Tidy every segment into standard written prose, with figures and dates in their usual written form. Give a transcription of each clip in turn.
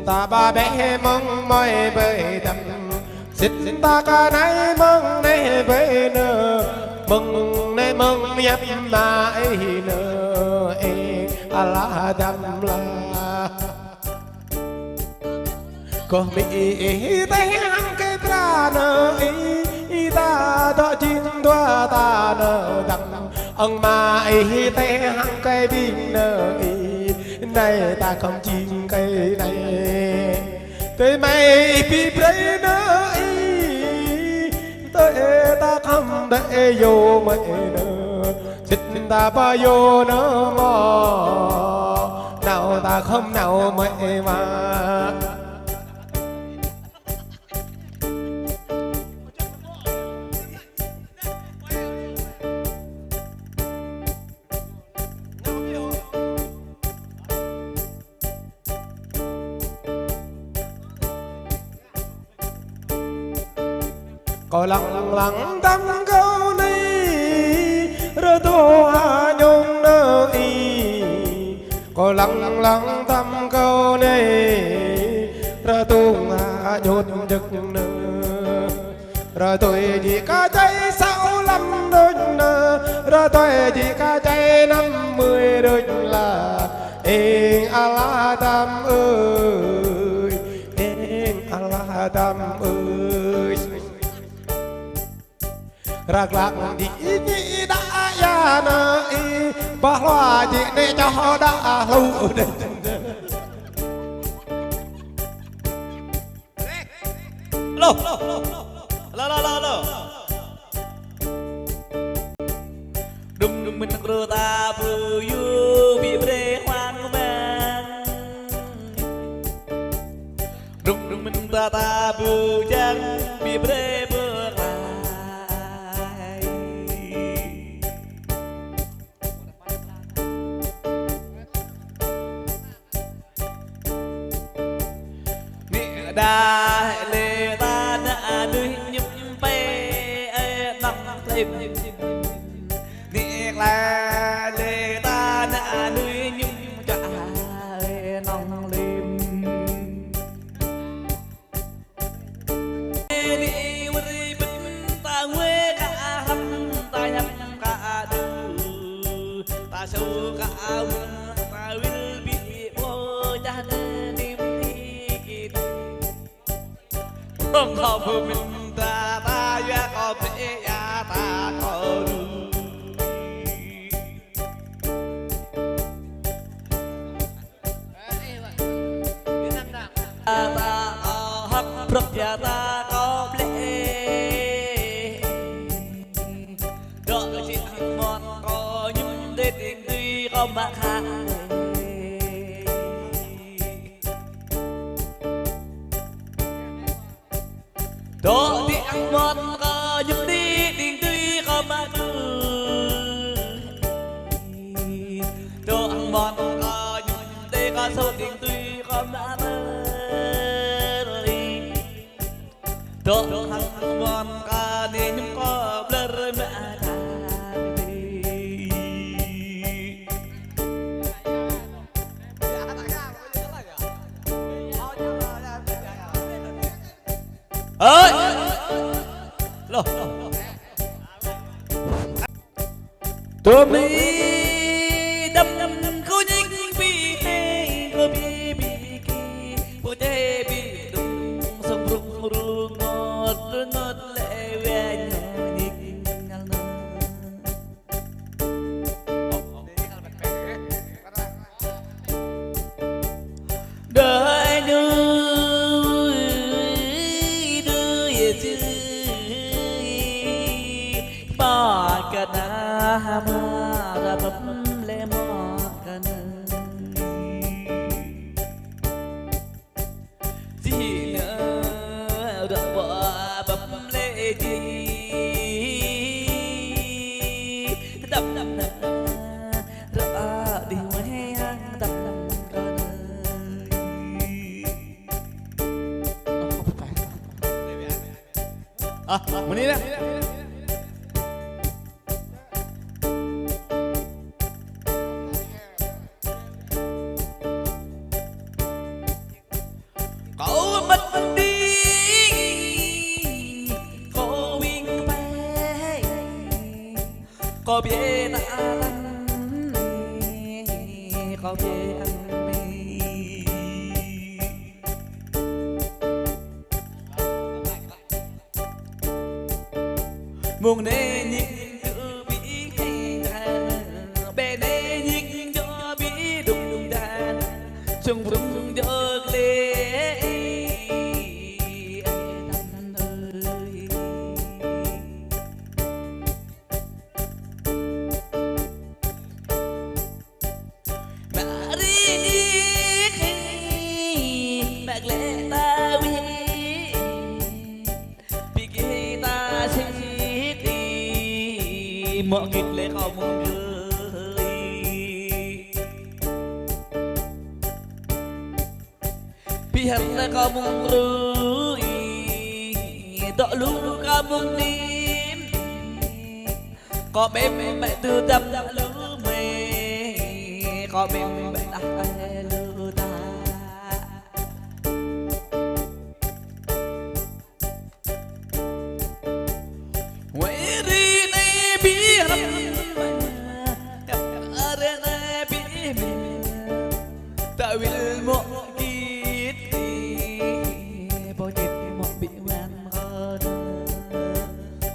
ta ba bé mong mỏi bơi đầm xin ta ca nay mong nay bơi nơ mừng nay mừng nhấp mãi nơ ala đầm la có mỹ tay hăng cái tra nơ ta đó chín đoa ta nơ đầm ông mai tay hăng cái bình nơ này ta không chín cây này tới mày bị bấy nơ tới ta không để vô mày nơ xịt ta bao vô nó mò nào ta không nào mày mà có lặng lặng tâm câu này rồi tôi hạ nhung nơi có lặng lặng tâm câu này rồi tôi hạ nhốt giấc nơ rồi tôi chỉ có cháy 65 đôi nơ rồi tôi chỉ có cháy 50 đôi là ala tâm ơi ala tâm ơi rạc rạc đi nhị đã ya nơ bà loa chị này cho đã lâu đây lo đùng đùng mình rơ ta vừa yêu bị bê hoang mang đùng đùng mình ta vừa chẳng bị bê bơ đa lệ ta đã đưa nhấp bê nằm thêm nè là lệ ta đã đưa nhấp cả nòng lim đi quay bên ta quê cả hâm ta nhấp cả đưa ta sâu cả ta will bị bôi cha không có mình ta ya có thể ya ta có đủ ta hấp rập ya ta có lệ đó chỉ món có những đêm tuy có mà khác đó thì ăn ngon có giúp đi tiền tươi có mà được đó ăn ngon có giúp đi có số tiền tươi có mà được đó ăn ngon có nên nhưng có blur mà ơi lo tôi mi đâm cô nhinh bị hay cô bị kỳ cô tê bị đụng sông rung rung ngọt lệ về nhịp đời như ma ra bấm lệ mò gần gì nữa được vợ bấm lệ gì đập đập đập đi ngoài hang đập gần mình đi đây có biết ta có biết ăn mùng nê nhìn tự bị bè nê nhìn cho bị đùng đùng đàn chung chung cho lê mọi nghịch lệ không người vì hắn là có mong rơi đọ lũ có mong nín có bên mẹ từ tâm đã lũ mê có bên mẹ đã lũ ta tại vì một kiếp bao nhiêu một bị quan hơn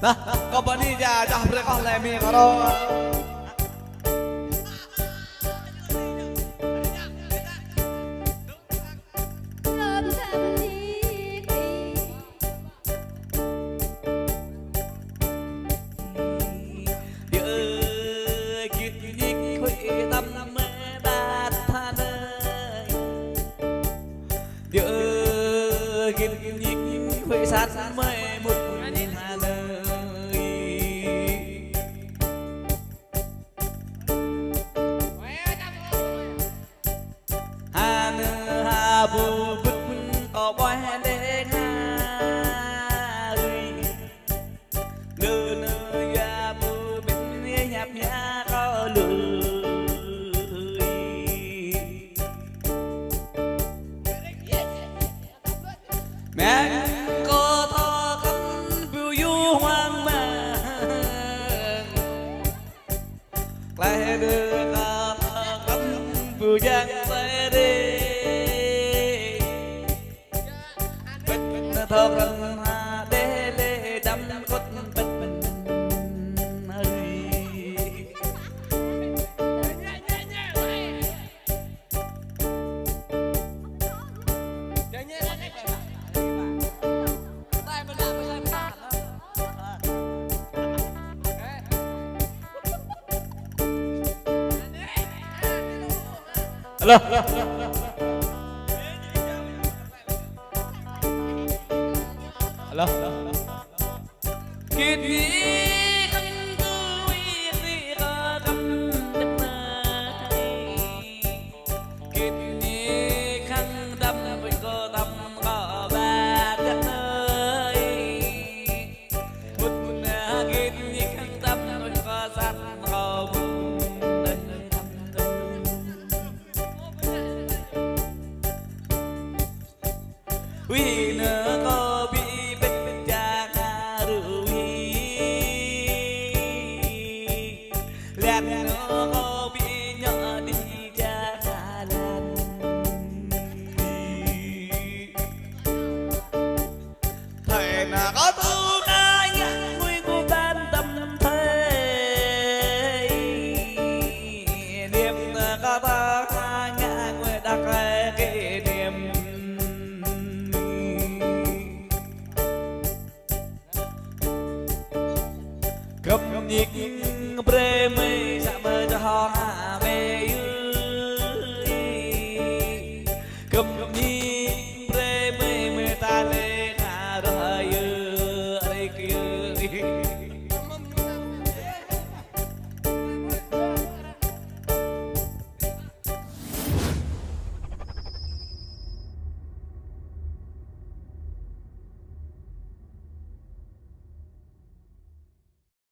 đó có bao nhiêu giờ cho học được con lại mình có đâu huệ sát mây một nhìn hà nơi hà nơi hà bù bút có bói đê nga ngư nơi ya bù bên nhạc nhã có lưỡi mẹ lại đưa cả cắm vừa giang tay đi bịch thơ cần hà đê lê đâm cốt bịch Alo. Alo. Kiệt nghĩ không cứ gì có cầm đất này. Kiệt nghĩ không đâm với cô tâm có ba đất nơi. Một kiệt nghĩ không đâm với cô sát có vì nỡ có bị bên cha rủi lẹt